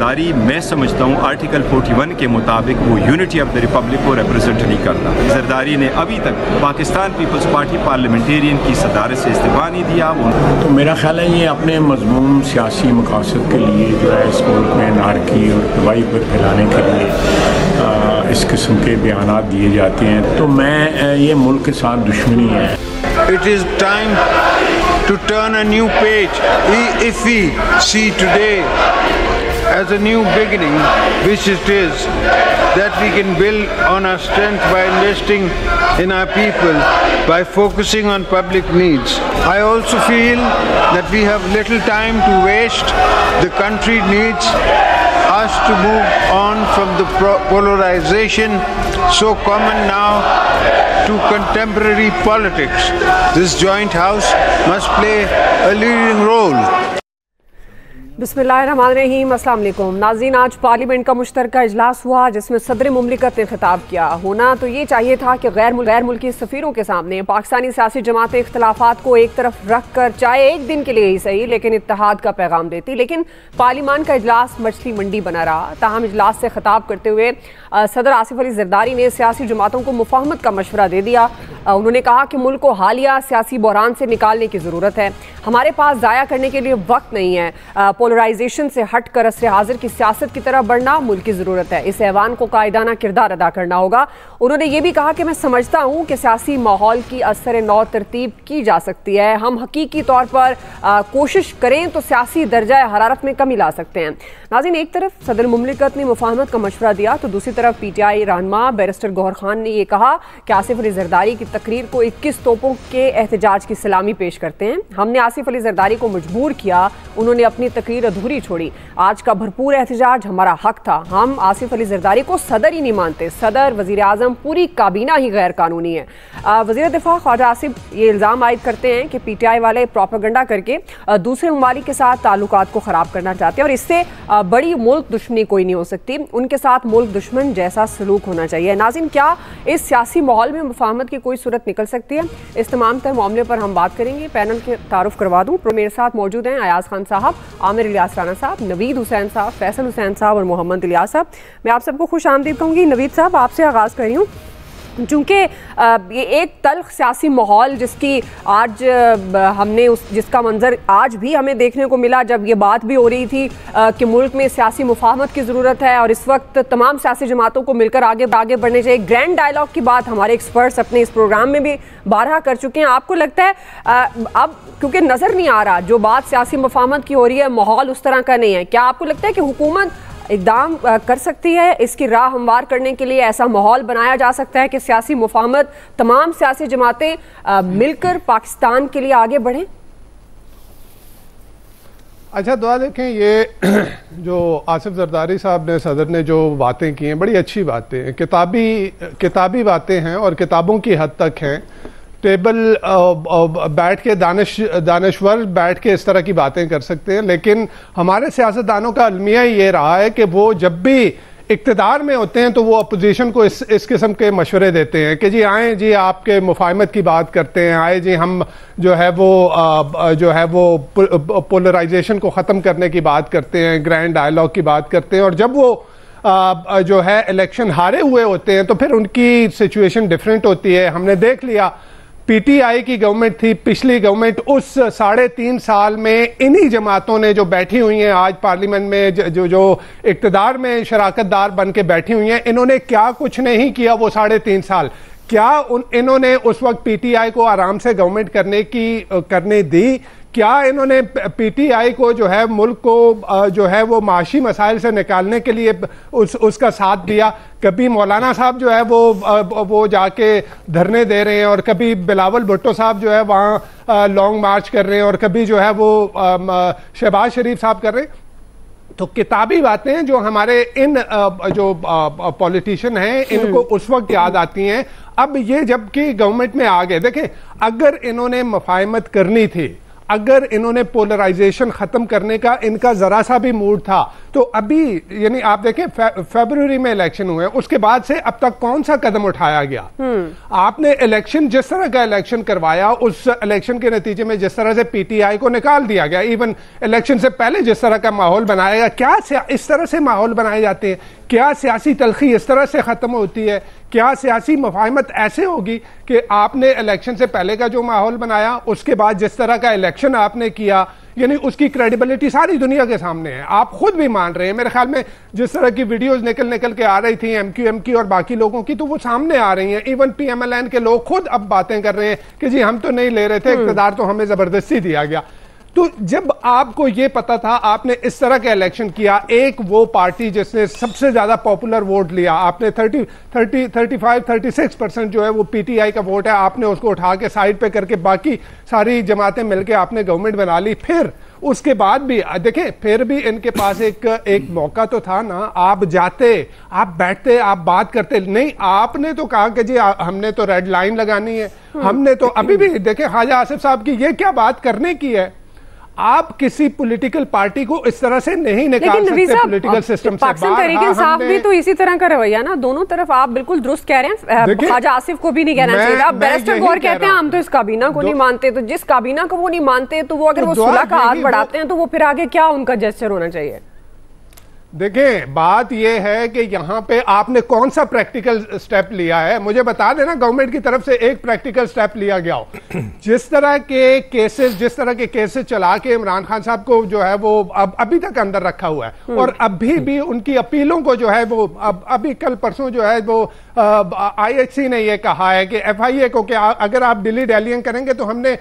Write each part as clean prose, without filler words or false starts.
जरदारी मैं समझता हूँ आर्टिकल 41 के मुताबिक वो यूनिटी ऑफ द रिपब्लिक को रिप्रेजेंट नहीं करता। जरदारी ने अभी तक पाकिस्तान पीपल्स पार्टी पार्लियामेंटेरियन की सदारत से इस्तीफा नहीं दिया। तो मेरा ख्याल है ये अपने मजमूम सियासी मकासद के लिए जो है इस मुल्क में नारकी और तबाही पर फैलाने के लिए इस किस्म के बयानात दिए जाते हैं। तो मैं ये मुल्क के साथ दुश्मनी है। It is time to turn a new page. If we see today as a new beginning, which it is, that we can build on our strength by investing in our people, by focusing on public needs. I also feel that we have little time to waste. The country needs us to move on from the polarization so common now to contemporary politics. This joint house must play a leading role. बिस्मिल्लाहिर्रहमानिर्रहीम, अस्सलाम वालेकुम नाज़रीन। आज parliament का मुश्तरका इजलास हुआ जिसमें सदर मुमलिकत ने खिताब किया। होना तो ये चाहिए था कि गैर मुल्की सफ़ीरों के सामने पाकिस्तानी सियासी जमातें इख्तलाफात को एक तरफ रख कर चाहे एक दिन के लिए ही सही लेकिन इत्तेहाद का पैगाम देती, लेकिन पार्लियामान का इजलास मछली मंडी बना रहा। ताहम इजलास से खिताब करते हुए सदर आसिफ अली जरदारी ने सियासी जमातों को मुफाहमत का मशवरा दे दिया। उन्होंने कहा कि मुल्क को हालिया सियासी बहरान से निकालने की ज़रूरत है। हमारे पास ज़ाया करने के लिए वक्त नहीं है। पोलराइजेशन से हट कर असर हाजिर की सियासत की तरफ बढ़ना मुल्क की ज़रूरत है। इस ऐवान को कायदाना किरदार अदा करना होगा। उन्होंने ये भी कहा कि मैं समझता हूँ कि सियासी माहौल की असर नौ तरतीब की जा सकती है। हम हकीकी तौर पर कोशिश करें तो सियासी दर्जा हरारत में कमी ला सकते हैं। नाज़रीन, एक तरफ सदर मुमलिकत ने मुफाहमत का मशवरा दिया तो दूसरी तरफ PTI रहनुमा बैरिस्टर गौहर खान ने यह कहा कि आसिफ अली जरदारी की तकरीर को 21 तोपों के एहतजाज की सलामी पेश करते हैं। हमने आसिफ अली जरदारी को मजबूर किया, उन्होंने अपनी तकरीर अधूरी छोड़ी। आज का भरपूर एहतजाज हमारा हक था। हम आसिफ अली जरदारी को सदर ही नहीं मानते। सदर, वजीर आजम, पूरी काबीना ही गैर कानूनी है। वजीर दिफा ख्वाजा आसिफ ये इल्ज़ाम आयद करते हैं कि PTI वाले प्रोपेगेंडा करके दूसरे ममालिक के साथ ताल्लुकात को ख़राब करना चाहते हैं और इससे बड़ी मुल्क दुश्मनी कोई नहीं हो सकती। उनके साथ मुल्क दुश्मन जैसा सलूक होना चाहिए। नाज़रीन, क्या इस सियासी माहौल में मुफाहमत की कोई सूरत निकल सकती है? इस तमाम तर मामले पर हम बात करेंगे। पैनल के तारुफ करवा दूँ। मेरे साथ मौजूद हैं अयाज खान साहब, आमिर इलियास राना साहब, नवीद हुसैन साहब, फैसल हुसैन साहब और मोहम्मद इलियास साहब। मैं आप सबको खुश आमदीद कहूँगी। नवीद साहब, आपसे आगाज़ कर रही हूँ। चूँकि ये एक तल्ख सियासी माहौल जिसकी आज जिसका मंजर आज भी हमें देखने को मिला जब ये बात भी हो रही थी कि मुल्क में सियासी मुफाहमत की ज़रूरत है और इस वक्त तमाम सियासी जमातों को मिलकर आगे बढ़ने चाहिए। ग्रैंड डायलॉग की बात हमारे एक्सपर्ट्स अपने इस प्रोग्राम में भी बारहा कर चुके हैं। आपको लगता है अब क्योंकि नज़र नहीं आ रहा जो बात सियासी मुफाहमत की हो रही है, माहौल उस तरह का नहीं है, क्या आपको लगता है कि हुकूमत इक़दाम कर सकती है, इसकी राह हमवार करने के लिए ऐसा माहौल बनाया जा सकता है कि सियासी मुफाहमत तमाम सियासी जमातें मिलकर पाकिस्तान के लिए आगे बढ़ें? अच्छा, दुआ देखें, ये जो आसिफ जरदारी साहब ने, सदर ने जो बातें की हैं बड़ी अच्छी बातें हैं, किताबी बातें हैं और किताबों की हद तक हैं। टेबल बैठ के दानश्वर बैठ के इस तरह की बातें कर सकते हैं, लेकिन हमारे सियासतदानों का अलमिया ये रहा है कि वो जब भी इक़्तिदार में होते हैं तो वो अपोजिशन को इस किस्म के मशवरे देते हैं कि जी आए जी आपके मुफाहमत की बात करते हैं, आए जी हम जो है वो पोलराइजेशन को ख़त्म करने की बात करते हैं, ग्रैंड डायलॉग की बात करते हैं। और जब वो जो है इलेक्शन हारे हुए होते हैं तो फिर उनकी सिचुएशन डिफरेंट होती है। हमने देख लिया PTI की गवर्नमेंट थी, पिछली गवर्नमेंट, उस 3.5 साल में इन्हीं जमातों ने जो बैठी हुई हैं आज पार्लियामेंट में, जो इक़्तिदार में शराकतदार बन के बैठी हुई हैं, इन्होंने क्या कुछ नहीं किया वो 3.5 साल। क्या इन्होंने उस वक्त PTI को आराम से गवर्नमेंट करने दी? क्या इन्होंने PTI को जो है मुल्क को जो है वो माशी मसाइल से निकालने के लिए उसका साथ दिया? कभी मौलाना साहब जो है वो जाके धरने दे रहे हैं और कभी बिलावल भुट्टो साहब जो है वहाँ लॉन्ग मार्च कर रहे हैं और कभी जो है वो शहबाज शरीफ साहब कर रहे हैं। तो किताबी बातें जो हमारे इन जो पॉलिटिशियन हैं इनको उस वक्त याद आती हैं। अब ये जबकि गवर्नमेंट में आ गए, देखें, अगर इन्होंने मुफाहमत करनी थी, अगर इन्होंने पोलराइजेशन खत्म करने का इनका जरा सा भी मूड था तो अभी यानी आप देखें फरवरी में इलेक्शन हुए, उसके बाद से अब तक कौन सा कदम उठाया गया? आपने इलेक्शन जिस तरह का इलेक्शन करवाया, उस इलेक्शन के नतीजे में जिस तरह से पीटीआई को निकाल दिया गया, इवन इलेक्शन से पहले जिस तरह का माहौल बनाया गया, क्या इस तरह से माहौल बनाए जाते हैं? क्या सियासी तलखी इस तरह से खत्म होती है? क्या सियासी मुफाहमत ऐसे होगी कि आपने इलेक्शन से पहले का जो माहौल बनाया, उसके बाद जिस तरह का इलेक्शन आपने किया, यानी उसकी क्रेडिबिलिटी सारी दुनिया के सामने है, आप खुद भी मान रहे हैं। मेरे ख्याल में जिस तरह की वीडियोस निकल के आ रही थी एमक्यूएम की और बाकी लोगों की, तो वो सामने आ रही हैं। इवन पीएमएलएन के लोग खुद अब बातें कर रहे हैं कि जी हम तो नहीं ले रहे थे, इक़्तिदार तो हमें जबरदस्ती दिया गया। तो जब आपको ये पता था, आपने इस तरह का इलेक्शन किया, एक वो पार्टी जिसने सबसे ज्यादा पॉपुलर वोट लिया, आपने 35-36% जो है वो पीटीआई का वोट है, आपने उसको उठा के साइड पे करके बाकी सारी जमातें मिलकर आपने गवर्नमेंट बना ली। फिर उसके बाद भी देखें, फिर भी इनके पास एक मौका तो था ना, आप जाते, आप बैठते, आप बात करते। नहीं, आपने तो कहा कि जी हमने तो रेड लाइन लगानी है, हमने तो अभी भी देखें ख्वाजा आसिफ साहब की ये क्या बात करने की है? आप किसी पॉलिटिकल पार्टी को इस तरह से नहीं निकाल सकते पॉलिटिकल सिस्टम से। पाकिस्तान तहरीक इंसाफ भी तो इसी तरह का रवैया ना, दोनों तरफ आप बिल्कुल दुरुस्त कह रहे हैं। ख्वाजा आसिफ को भी नहीं कहना चाहिए। आप बैरिस्टर गौर कहते हैं हम तो इस काबीना को नहीं मानते, तो जिस काबीना को वो नहीं मानते तो वो अगर वो सुलह का हाथ बढ़ाते हैं तो वो फिर आगे क्या उनका जेस्चर होना चाहिए? देखें, बात यह है कि यहां पे आपने कौन सा प्रैक्टिकल स्टेप लिया है, मुझे बता देना। गवर्नमेंट की तरफ से एक प्रैक्टिकल स्टेप लिया गया हो। जिस तरह के केसेस चला के इमरान खान साहब को जो है वो अभी तक अंदर रखा हुआ है, और अभी भी उनकी अपीलों को जो है वो अभी कल परसों जो है वो आईएचसी ने ये कहा है कि एफआईए को कि अगर आप डिली डैलिंग करेंगे तो हमने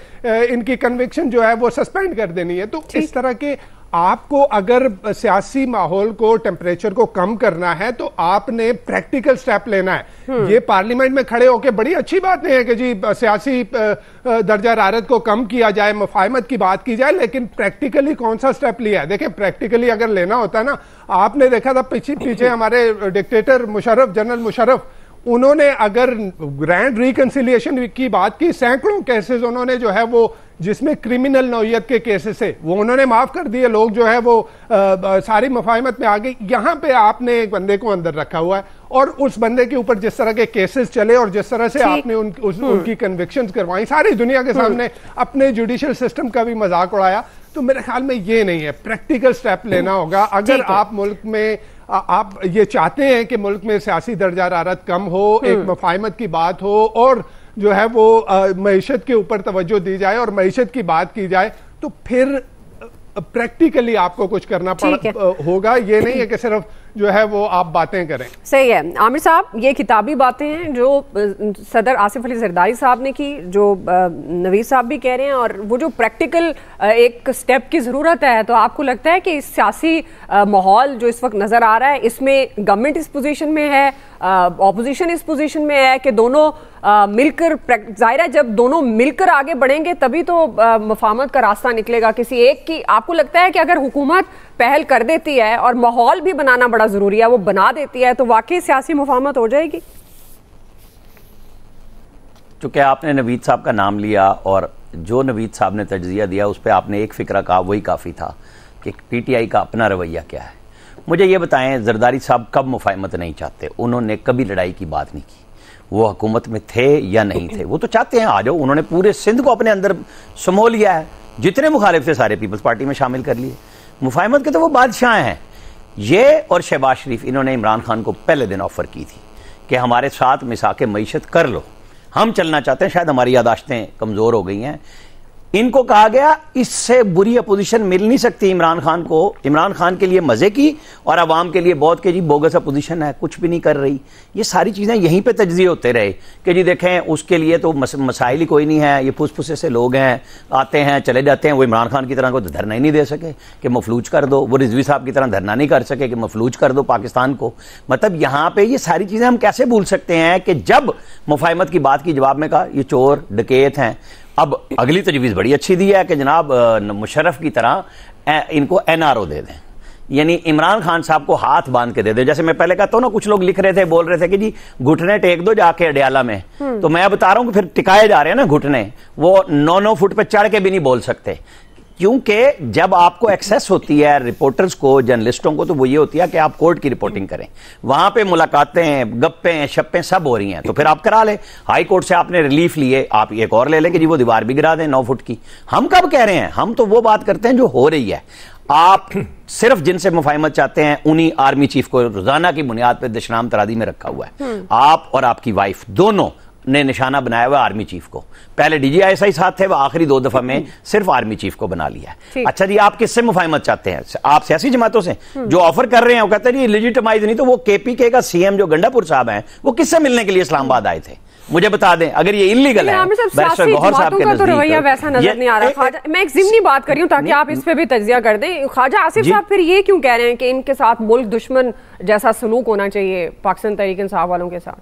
इनकी कन्विक्शन जो है वो सस्पेंड कर देनी है। तो इस तरह के आपको अगर सियासी माहौल को, टेम्परेचर को कम करना है तो आपने प्रैक्टिकल स्टेप लेना है। ये पार्लियामेंट में खड़े होकर बड़ी अच्छी बात नहीं है कि जी सियासी दर्जा हरारत को कम किया जाए, मुफाहमत की बात की जाए, लेकिन प्रैक्टिकली कौन सा स्टेप लिया है? देखिए, प्रैक्टिकली अगर लेना होता है ना, आपने देखा था पीछे हमारे डिक्टेटर मुशर्रफ, जनरल मुशर्रफ, उन्होंने अगर ग्रैंड रिकंसिलिएशन की बात की, सैकड़ों केसेस उन्होंने जो है वो जिसमें क्रिमिनल नौयत के केसेस है वो उन्होंने माफ कर दिए। लोग जो है वो सारी मुफाहमत में आ गए। यहाँ पे आपने एक बंदे को अंदर रखा हुआ है और उस बंदे के ऊपर जिस तरह के केसेस चले और जिस तरह से आपने उनकी कन्विक्शंस करवाई, सारी दुनिया के सामने अपने जुडिशियल सिस्टम का भी मजाक उड़ाया। तो मेरे ख्याल में ये नहीं है, प्रैक्टिकल स्टेप लेना होगा। अगर आप मुल्क में आप ये चाहते हैं कि मुल्क में सियासी दर्जा हरारत कम हो, एक मुफाहमत की बात हो और जो है वो मईशत के ऊपर तवज्जो दी जाए और मईशत की बात की जाए, तो फिर प्रैक्टिकली आपको कुछ करना होगा। ये नहीं है कि सिर्फ जो है वो आप बातें करें। सही है आमिर साहब, ये किताबी बातें हैं जो सदर आसिफ अली जरदारी साहब ने की, जो नवीद साहब भी कह रहे हैं, और वो जो प्रैक्टिकल एक स्टेप की ज़रूरत है। तो आपको लगता है कि इस सियासी माहौल जो इस वक्त नज़र आ रहा है, इसमें गवर्नमेंट इस पोजीशन में है, ऑपोजिशन इस पोजीशन में है कि दोनों मिलकर, जाहिर है जब दोनों मिलकर आगे बढ़ेंगे तभी तो मुफाहमत का रास्ता निकलेगा किसी एक की। आपको लगता है कि अगर हुकूमत पहल कर देती है और माहौल भी बनाना बड़ा जरूरी है, वो बना देती है, तो वाकई सियासी मुफाहमत हो जाएगी? चूंकि आपने नवीद साहब का नाम लिया और जो नवीद साहब ने तज्जिया दिया उस पर आपने एक फिक्रा कहा, वही काफ़ी था कि पीटीआई का अपना रवैया क्या है। मुझे ये बताएं, जरदारी साहब कब मुफाहमत नहीं चाहते? उन्होंने कभी लड़ाई की बात नहीं की। वो हुकूमत में थे या नहीं थे, वो तो चाहते हैं आ जाओ। उन्होंने पूरे सिंध को अपने अंदर समो लिया है, जितने मुखालिफ थे सारे पीपल्स पार्टी में शामिल कर लिए। मुफाहमत के तो वो बादशाह हैं। ये और शहबाज शरीफ, इन्होंने इमरान खान को पहले दिन ऑफर की थी कि हमारे साथ मिसाके मईशत कर लो, हम चलना चाहते हैं, शायद हमारी यादाश्तें कमज़ोर हो गई हैं। इनको कहा गया इससे बुरी अपोजिशन मिल नहीं सकती इमरान खान को। इमरान खान के लिए मजे की और अवाम के लिए बहुत के जी बोगस अपोजिशन है, कुछ भी नहीं कर रही। ये सारी चीजें यहीं पे तज्जिए होते रहे कि जी देखें उसके लिए तो मसाइल ही कोई नहीं है, ये फुसफुसे से लोग हैं, आते हैं चले जाते हैं। वो इमरान खान की तरह को धरना ही नहीं दे सके कि मफलूज कर दो, वो रिजवी साहब की तरह धरना नहीं कर सके कि मफलूज कर दो पाकिस्तान को। मतलब यहाँ पे ये सारी चीजें हम कैसे भूल सकते हैं कि जब मुफाहमत की बात की जवाब में कहा ये चोर डकैत हैं। अब अगली तजवीज़ बड़ी अच्छी दी है कि जनाब मुशर्रफ की तरह इनको एनआरओ दे दें। यानी इमरान खान साहब को हाथ बांध के दे दे। जैसे मैं पहले कहता हूं ना, कुछ लोग लिख रहे थे, बोल रहे थे कि जी घुटने टेक दो जाके अडयाला में, तो मैं बता रहा हूं कि फिर टिकाए जा रहे हैं ना घुटने, वो 9-9 फुट पे चढ़ के भी नहीं बोल सकते, क्योंकि जब आपको एक्सेस होती है रिपोर्टर्स को, जर्नलिस्टों को, तो वो ये होती है कि आप कोर्ट की रिपोर्टिंग करें, वहां पे मुलाकातें, गप्पें शप्पें सब हो रही हैं, तो फिर आप करा ले। हाई कोर्ट से आपने रिलीफ लिए, आप एक और ले लें कि जी वो दीवार भी गिरा दें 9 फुट की। हम कब कह रहे हैं, हम तो वो बात करते हैं जो हो रही है। आप सिर्फ जिनसे मुफाहमत चाहते हैं उन्हीं आर्मी चीफ को रोजाना की बुनियाद पर दशनाम तरादी में रखा हुआ है। आप और आपकी वाइफ दोनों ने निशाना बनाया हुआ आर्मी चीफ को। पहले DGISI साथ थे, वो आखिरी 2 दफा में सिर्फ आर्मी चीफ को बना लिया है। अच्छा जी, आप किससे मुफाहमत चाहते हैं? आप सियासी जमातों से जो ऑफर कर रहे हैं, वो कहते हैं लेजिटिमाइज नहीं, तो वो KPK का CM जो गंडापुर साहब हैं, वो किससे मिलने के लिए इस्लामाबाद आए थे? मुझे बता दें, अगर ये इलीगल है। बैरिस्टर गौहर साहब के तो रवैया वैसा नजर नहीं आ रहा। ख्वाजा, मैं एक ज़िमनी बात कर रही हूं ताकि आप इस पे भी तज्जिया कर दें। ख्वाजा आसिफ साहब फिर ये क्यों कह रहे हैं कि इनके साथ मुल्क दुश्मन जैसा सलूक होना चाहिए पाकिस्तान तहरीक इंसाफ वालों के साथ?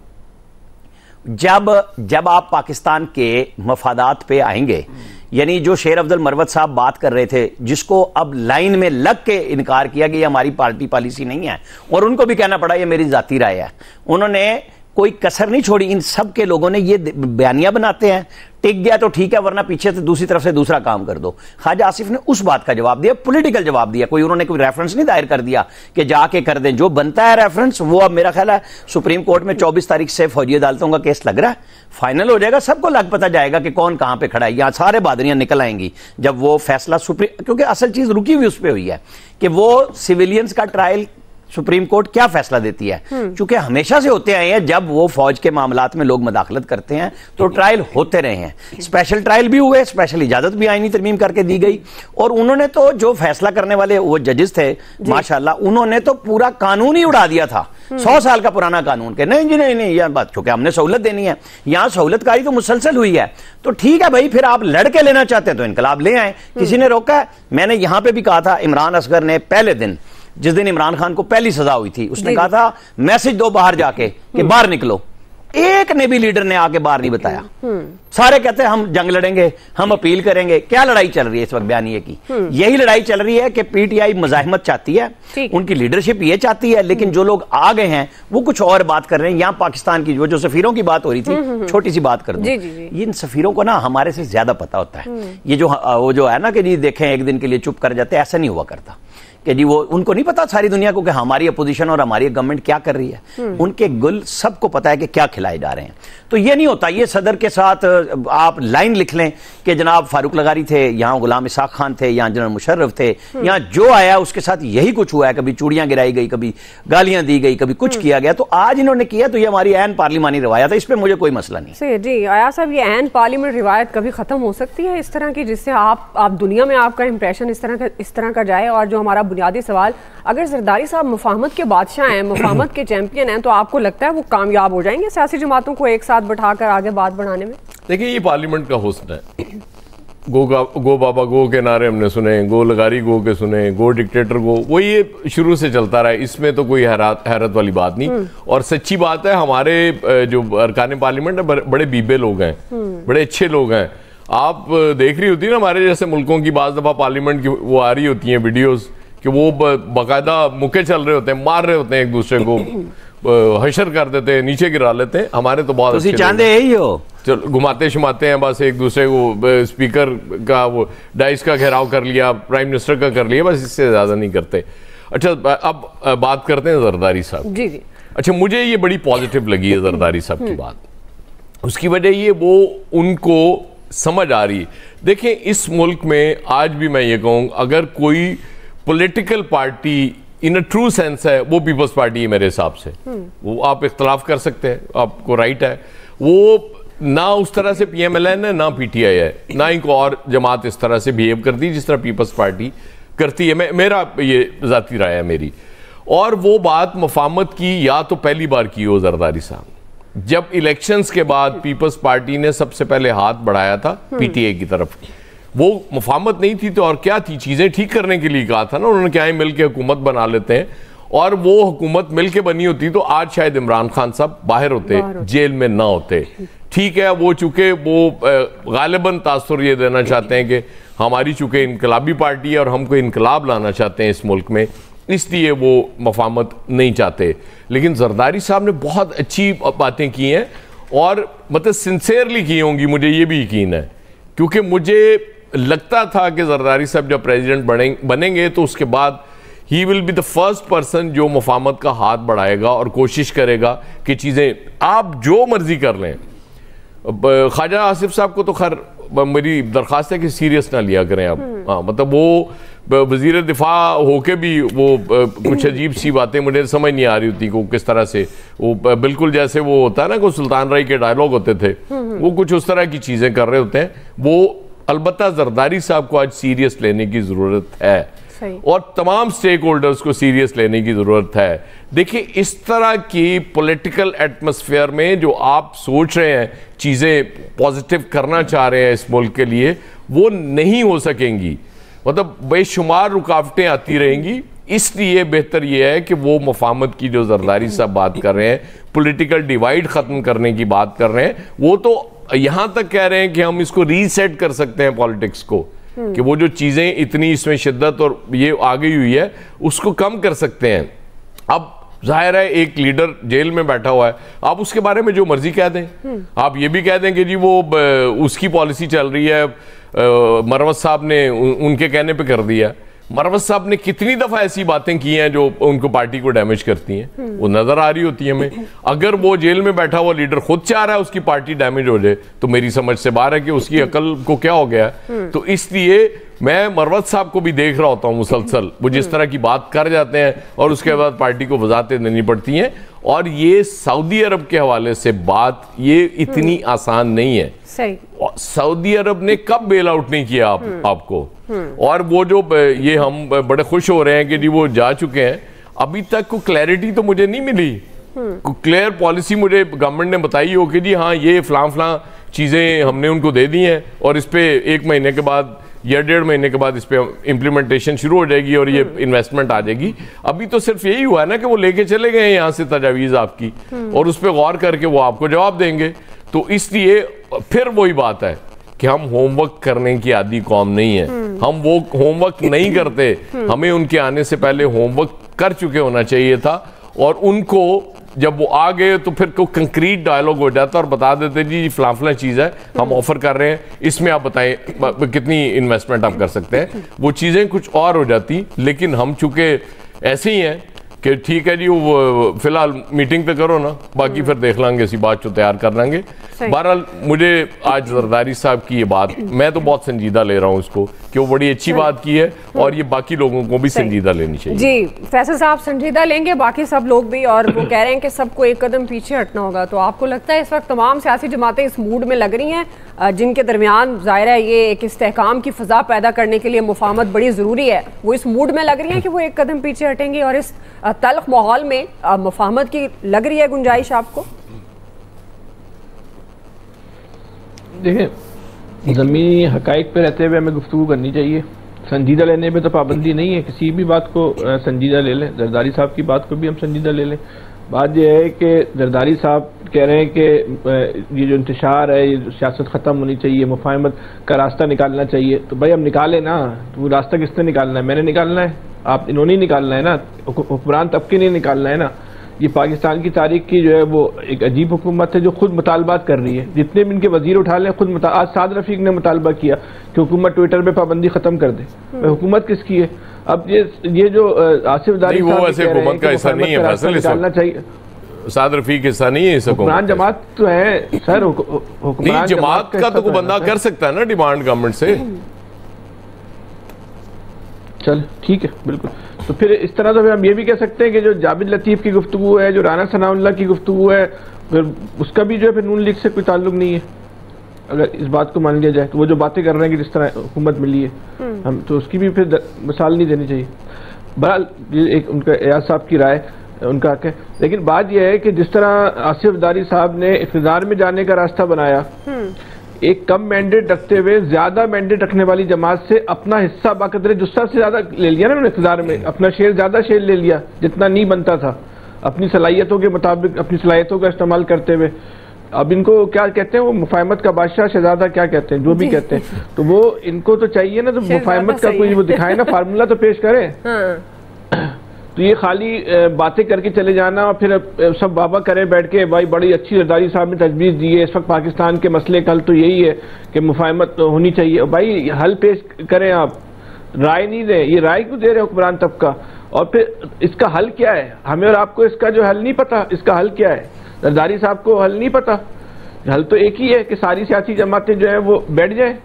जब आप पाकिस्तान के मफादात पे आएंगे, यानी जो शेर अब्दुल मरवत साहब बात कर रहे थे, जिसको अब लाइन में लग के इनकार किया कि ये हमारी पार्टी पॉलिसी नहीं है, और उनको भी कहना पड़ा ये मेरी जाती राय है, उन्होंने कोई कसर नहीं छोड़ी। इन सब के लोगों ने ये बयानियां बनाते हैं, टिक गया तो ठीक है, वरना पीछे से दूसरी तरफ से दूसरा काम कर दो। ख्वाजा आसिफ ने उस बात का जवाब दिया, पॉलिटिकल जवाब दिया, कोई उन्होंने कोई रेफरेंस नहीं दायर कर दिया कि जाके कर दें। जो बनता है रेफरेंस, वो अब मेरा ख्याल है सुप्रीम कोर्ट में 24 तारीख से फौजी अदालतों का केस लग रहा है, फाइनल हो जाएगा, सबको लग पता जाएगा कि कौन कहां पे खड़ा है। यहां सारे बादरियां निकल आएंगी जब वो फैसला सुप्रीम, क्योंकि असल चीज रुकी हुई उस पर हुई है कि वो सिविलियंस का ट्रायल सुप्रीम कोर्ट क्या फैसला देती है। क्योंकि हमेशा से होते आए हैं, जब वो फौज के मामलात में लोग मदाखलत करते हैं तो ट्रायल होते रहे हैं। स्पेशल ट्रायल भी हुए, स्पेशल इजाजत भी आईनी तरमीम करके दी गई, और उन्होंने तो जो फैसला करने वाले वो जजेस थे माशाल्लाह, उन्होंने तो पूरा कानून ही उड़ा दिया था, 100 साल का पुराना कानून के। नहीं जी नहीं, यह बात, क्योंकि हमने सहूलत देनी है, यहां सहूलतकारी तो मुसलसल हुई है, तो ठीक है भाई, फिर आप लड़के लेना चाहते हैं तो इनकलाब ले आए, किसी ने रोका है? मैंने यहां पर भी कहा था, इमरान असगर ने पहले दिन, जिस दिन इमरान खान को पहली सजा हुई थी, उसने कहा था मैसेज दो बाहर जाके कि बाहर निकलो। एक ने भी लीडर ने आके बाहर नहीं बताया। सारे कहते हैं हम जंग लड़ेंगे, हम अपील करेंगे। क्या लड़ाई चल रही है इस वक्त बयानिए की? यही लड़ाई चल रही है कि PTI मज़ाहमत चाहती है, उनकी लीडरशिप ये चाहती है, लेकिन जो लोग आ गए हैं वो कुछ और बात कर रहे हैं। यहां पाकिस्तान की जो सफीरों की बात हो रही थी, छोटी सी बात कर दूं, ये इन सफीरों को ना हमारे से ज्यादा पता होता है। ये जो है ना कि जी देखें एक दिन के लिए चुप कर जाते, ऐसा नहीं हुआ करता कि जी वो, उनको नहीं पता सारी दुनिया को कि हमारी अपोजिशन और हमारी गवर्नमेंट क्या कर रही है। उनके गुल सबको पता है कि क्या खिलाए जा रहे हैं। तो ये नहीं होता, ये सदर के साथ आप लाइन लिख लें कि जनाब फारूक लगारी थे, यहाँ गुलाम इसाक खान थे, यहाँ जनरल मुशर्रफ थे, यहाँ जो आया उसके साथ यही कुछ हुआ है। कभी चूड़ियां गिराई गई, कभी गालियां दी गई, कभी कुछ किया गया। तो आज इन्होंने किया तो ये हमारी ऐन पार्लिमानी रवायत है, इस पर मुझे कोई मसला नहीं। जी आया साहब, ये ऐन पार्लियामेंट रिवायत कभी खत्म हो सकती है इस तरह की, जिससे आप दुनिया में आपका इंप्रेशन इस तरह का जाए? और जो हमारा बुनियादी सवाल, अगर जरदारी साहब मुफाहमत के बादशाह हैं, मुफाहमत के चैंपियन हैं, तो आपको लगता है वो कामयाब हो जाएंगे सियासी जमातों को एक साथ बैठाकर आगे बात बढ़ाने में? देखिए, ये पार्लियामेंट का हुस्न है। गो बाबा गो के नारे हमने सुने, गो लगारी गो के सुने, गो डिक्टेटर गो, वो ये शुरू से चलता रहा है, इसमें तो कोई हैरत वाली बात नहीं। और सच्ची बात है, हमारे जो अरकान पार्लियामेंट है बड़े बीबे लोग हैं, बड़े अच्छे लोग हैं। आप देख रही होती है ना, हमारे जैसे मुल्कों की बाज़ दफ़ा पार्लियामेंट की वो आ रही होती हैं वीडियोज़ कि वो बाकायदा मुक्के चल रहे होते हैं, मार रहे होते हैं एक दूसरे को, हशर कर देते हैं, नीचे गिरा लेते हैं। हमारे तो बहुत अच्छे चांदे यही हो, चलो घुमाते शुमाते हैं, बस एक दूसरे को स्पीकर का वो डाइस का घेराव कर लिया, प्राइम मिनिस्टर का कर लिया, बस इससे ज्यादा नहीं करते। अच्छा, अब बात करते हैं जरदारी साहब। जी जी। अच्छा, मुझे ये बड़ी पॉजिटिव लगी है जरदारी साहब की बात। उसकी वजह ये वो उनको समझ आ रही है। देखें, इस मुल्क में आज भी मैं ये कहूँ, अगर कोई political party in a true sense है, वो पीपल्स पार्टी है मेरे हिसाब से। वो आप इख्तलाफ कर सकते हैं, आपको राइट है। वो ना उस तरह से PMLN है, ना PTI है, ना ही कोई और जमात इस तरह से बिहेव करती जिस तरह पीपल्स पार्टी करती है। मेरा ये जाती राय है मेरी। और वो बात मुफाहमत की या तो पहली बार की हो जरदारी साहब, जब इलेक्शंस के बाद पीपल्स पार्टी ने सबसे पहले हाथ बढ़ाया था PTI की तरफ। वो मुफाहमत नहीं थी तो और क्या थी, चीजें ठीक करने के लिए कहा था ना उन्होंने, क्या है मिलकर हुकूमत बना लेते हैं। और वो हुकूमत मिलके बनी होती तो आज शायद इमरान खान साहब बाहर होते, जेल में ना होते। ठीक है, वो चूंकि वो गालिबन तासुर ये देना चाहते हैं कि हमारी चूंकि इनकलाबी पार्टी है और हम कोई इनकलाब लाना चाहते हैं इस मुल्क में, इसलिए वो मफामत नहीं चाहते। लेकिन जरदारी साहब ने बहुत अच्छी बातें की हैं और मतलब सिंसेयरली की होंगी, मुझे ये भी यकीन है, क्योंकि मुझे लगता था कि जरदारी साहब जब प्रेसिडेंट बनेंगे तो उसके बाद he will be the first person जो मफामत का हाथ बढ़ाएगा और कोशिश करेगा कि चीज़ें आप जो मर्जी कर लें। ख्वाजा आसिफ साहब को तो खैर मेरी दरख्वास्त है कि सीरियस ना लिया करें आप। हाँ, मतलब वो वजीर दिफा होके भी वो कुछ अजीब सी बातें मुझे समझ नहीं आ रही होती को किस तरह से वो बिल्कुल जैसे वो होता है ना को सुल्तान राय के डायलॉग होते थे, वो कुछ उस तरह की चीज़ें कर रहे होते हैं। वो अलबत्ता जरदारी साहब को आज सीरियस लेने की ज़रूरत है और तमाम स्टेक होल्डर्स को सीरियस लेने की ज़रूरत है। देखिए, इस तरह की पॉलिटिकल एटमॉस्फेयर में जो आप सोच रहे हैं चीज़ें पॉजिटिव करना चाह रहे हैं इस मुल्क के लिए, वो नहीं हो सकेंगी। मतलब बेशुमार रुकावटें आती रहेंगी। इसलिए बेहतर यह है कि वो मफामत की जो जरदारी साहब बात कर रहे हैं, पॉलिटिकल डिवाइड ख़त्म करने की बात कर रहे हैं, वो तो यहाँ तक कह रहे हैं कि हम इसको रीसेट कर सकते हैं पॉलिटिक्स को, कि वो जो चीज़ें इतनी इसमें शिद्दत और ये आ गई हुई है उसको कम कर सकते हैं। अब जाहिर है एक लीडर जेल में बैठा हुआ है, आप उसके बारे में जो मर्जी कह दें, आप ये भी कह दें कि जी वो उसकी पॉलिसी चल रही है, मरवत साहब ने उनके कहने पे कर दिया। मरवत साहब ने कितनी दफ़ा ऐसी बातें की हैं जो उनको पार्टी को डैमेज करती हैं, वो नज़र आ रही होती है हमें। अगर वो जेल में बैठा हुआ लीडर खुद चाह रहा है उसकी पार्टी डैमेज हो जाए तो मेरी समझ से बाहर है कि उसकी अकल को क्या हो गया है। तो इसलिए मैं मरवत साहब को भी देख रहा होता हूँ मुसलसल, वो जिस तरह की बात कर जाते हैं और उसके बाद पार्टी को वजाहतें देनी पड़ती हैं। और ये सऊदी अरब के हवाले से बात ये इतनी आसान नहीं है। सही। सऊदी अरब ने कब बेल आउट नहीं किया आपको, और वो जो ये हम बड़े खुश हो रहे हैं कि जी वो जा चुके हैं, अभी तक को क्लैरिटी तो मुझे नहीं मिली। क्लियर पॉलिसी मुझे गवर्नमेंट ने बताई हो कि जी हाँ ये फलां चीज़ें हमने उनको दे दी हैं और इस पे 1 महीने के बाद या 1.5 महीने के बाद इस पे इम्प्लीमेंटेशन शुरू हो जाएगी और ये इन्वेस्टमेंट आ जाएगी। अभी तो सिर्फ यही हुआ है ना कि वो लेके चले गए यहाँ से तजावीज़ आपकी, और उस पर गौर करके वो आपको जवाब देंगे। तो इसलिए फिर वही बात है कि हम होमवर्क करने की आदी कौम नहीं है, हम वो होमवर्क नहीं करते। हमें उनके आने से पहले होमवर्क कर चुके होना चाहिए था, और उनको जब वो आ गए तो फिर को कंक्रीट डायलॉग हो जाता और बता देते जी फलां चीज़ है हम ऑफर कर रहे हैं, इसमें आप बताएं कितनी इन्वेस्टमेंट आप कर सकते हैं। वो चीज़ें कुछ और हो जाती, लेकिन हम चूंकि ऐसे ही हैं कि ठीक है जी वो फिलहाल मीटिंग तो करो ना, बाकी फिर देख लांगे, इसी बात को तैयार कर लेंगे। बहरहाल मुझे आज जरदारी साहब की ये बात मैं तो बहुत संजीदा ले रहा हूँ इसको, कि वो बड़ी अच्छी बात की है और ये बाकी लोगों को भी संजीदा लेनी चाहिए। जी फैसल साहब संजीदा लेंगे, बाकी सब लोग भी, और वो कह रहे हैं कि सबको एक कदम पीछे हटना होगा। तो आपको लगता है इस वक्त तमाम सियासी जमातें इस मूड में लग रही हैं जिनके दरमियान जाहिर है ये एक इस्तेहकाम की फ़ज़ा पैदा करने के लिए मुफाहमत बड़ी ज़रूरी है, वो इस मूड में लग रही हैं कि वो एक कदम पीछे हटेंगे, और इस तल्ख माहौल में मुफाहमत की लग रही है गुंजाइश आपको? देखिए, ज़मीनी हक़ाइक़ पे रहते हुए हमें गुफ्तगू करनी चाहिए, संजीदा लेने पे तो पाबंदी नहीं है, किसी भी बात को संजीदा ले लें। जरदारी साहब की बात को भी हम संजीदा ले लें। बात यह है कि जरदारी साहब कह रहे हैं कि ये जो इंतशार है, ये सियासत ख़त्म होनी चाहिए, मुफाहमत का रास्ता निकालना चाहिए। तो भाई हम निकालें ना, तो वो रास्ता किसने निकालना है? मैंने निकालना है, आप इन्होंने ही निकालना है ना, हुक्मरान तबके ने निकालना है ना। ये पाकिस्तान की तारीख की जो है वो एक अजीब हुकूमत है जो खुद मुतालबात कर रही है। जितने भी इनके वजीर उठा लें खुद आज साद रफीक ने मुतालबा किया कि हुकूमत ट्विटर पे पाबंदी खत्म कर दे। हुकूमत किसकी है? अब ये जो आसिफ जारी वो वैसे हुकूमत का हिस्सा नहीं है, फैसल निकालना चाहिए। साद रफीक हिस्सा नहीं है इस हुकूमत, जमात तो है सर। हुकूमत जमात का तो बंदा कर सकता है ना डिमांड गवर्नमेंट से। चल ठीक है, बिल्कुल। तो फिर इस तरह तो हम ये भी कह सकते हैं कि जो जाबिद लतीफ़ की गुफ्तगू है, जो राना सनाउल्लाह की गुफ्तगू है, फिर उसका भी जो है फिर नून लीग से कोई ताल्लुक नहीं है, अगर इस बात को मान लिया जाए। तो वो जो बातें कर रहे हैं कि जिस तरह हुकूमत मिली है, हम तो उसकी भी फिर मिसाल नहीं देनी चाहिए। बहरहाल ये एक उनका एयाज साहब की राय, उनका हक है। लेकिन बात यह है कि जिस तरह आसिफ जारी साहब ने इक़्तिदार में जाने का रास्ता बनाया, एक कम मैंडेट रखते हुए ज्यादा मैंडेट रखने वाली जमात से अपना हिस्सा बाकदरे जुस्सा से ज्यादा ले लिया ना उन्होंने इक़्तिदार में, अपना शेयर ज्यादा शेयर ले लिया जितना नहीं बनता था, अपनी सलाहियतों के मुताबिक अपनी सलाहियतों का इस्तेमाल करते हुए। अब इनको क्या कहते हैं, वो मुफाहमत का बादशाह शहजादा क्या कहते हैं, जो भी कहते हैं, तो वो इनको तो चाहिए ना, तो मुफाहमत का कोई वो दिखाए ना, फार्मूला तो पेश करे। तो ये खाली बातें करके चले जाना और फिर सब बाबा करें बैठ के, भाई बड़ी अच्छी जरदारी साहब ने तजवीज़ दी है, इस वक्त पाकिस्तान के मसले का हल तो यही है कि मुफाहमत होनी चाहिए। भाई हल पेश करें, आप राय नहीं दें, ये राय क्यों दे रहे हुक्मरान तबका? और फिर इसका हल क्या है? हमें और आपको इसका जो हल नहीं पता, इसका हल क्या है? जरदारी साहब को हल नहीं पता। हल तो एक ही है कि सारी सियासी जमातें जो है वो बैठ जाए,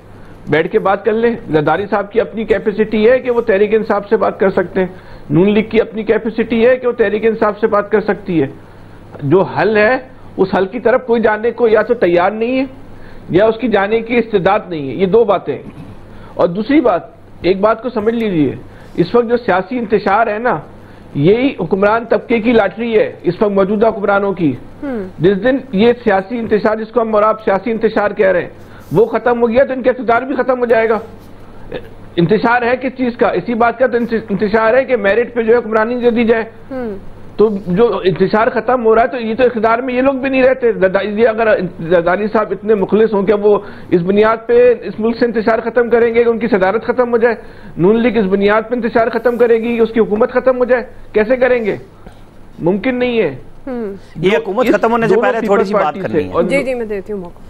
बैठ के बात कर लें। जरदारी साहब की अपनी कैपेसिटी है कि वो तहरीक इंसाफ से बात कर सकते हैं, नून लीग की अपनी कैपेसिटी है कि वो तहरीक इंसाफ से बात कर सकती है। जो हल है उस हल की तरफ कोई जाने को या तो तैयार नहीं है या उसकी जाने की इस्तेदाद नहीं है। ये दो बातें। और दूसरी बात, एक बात को समझ लीजिए, इस वक्त जो सियासी इंतशार है ना, यही हुक्मरान तबके की लॉटरी है इस वक्त मौजूदा हुक्मरानों की। जिस दिन ये सियासी इंतशार, जिसको हम और आप सियासी इंतशार कह रहे हैं, वो खत्म हो गया तो इनका इक़्तिदार भी खत्म हो जाएगा। इंतशार है किस चीज का? इसी बात का तो इंतशार है कि मेरिट पे जो है हुक्मरानी दे दी जाए। तो जो इंतशार खत्म हो रहा है तो ये तो इक़्तिदार में ये लोग भी नहीं रहते। अगर जरदारी साहब इतने मुखलिस हों क्या वो इस बुनियाद पे इस मुल्क से इंतशार खत्म करेंगे कि उनकी सदारत खत्म हो जाए? नून लीग इस बुनियाद पे इंतशार खत्म करेगी कि उसकी हुकूमत खत्म हो जाए? कैसे करेंगे? मुमकिन नहीं है। ये हुकूमत खत्म होने से पहले थोड़ी सी बात करनी है। जी मैं देती हूँ मौका।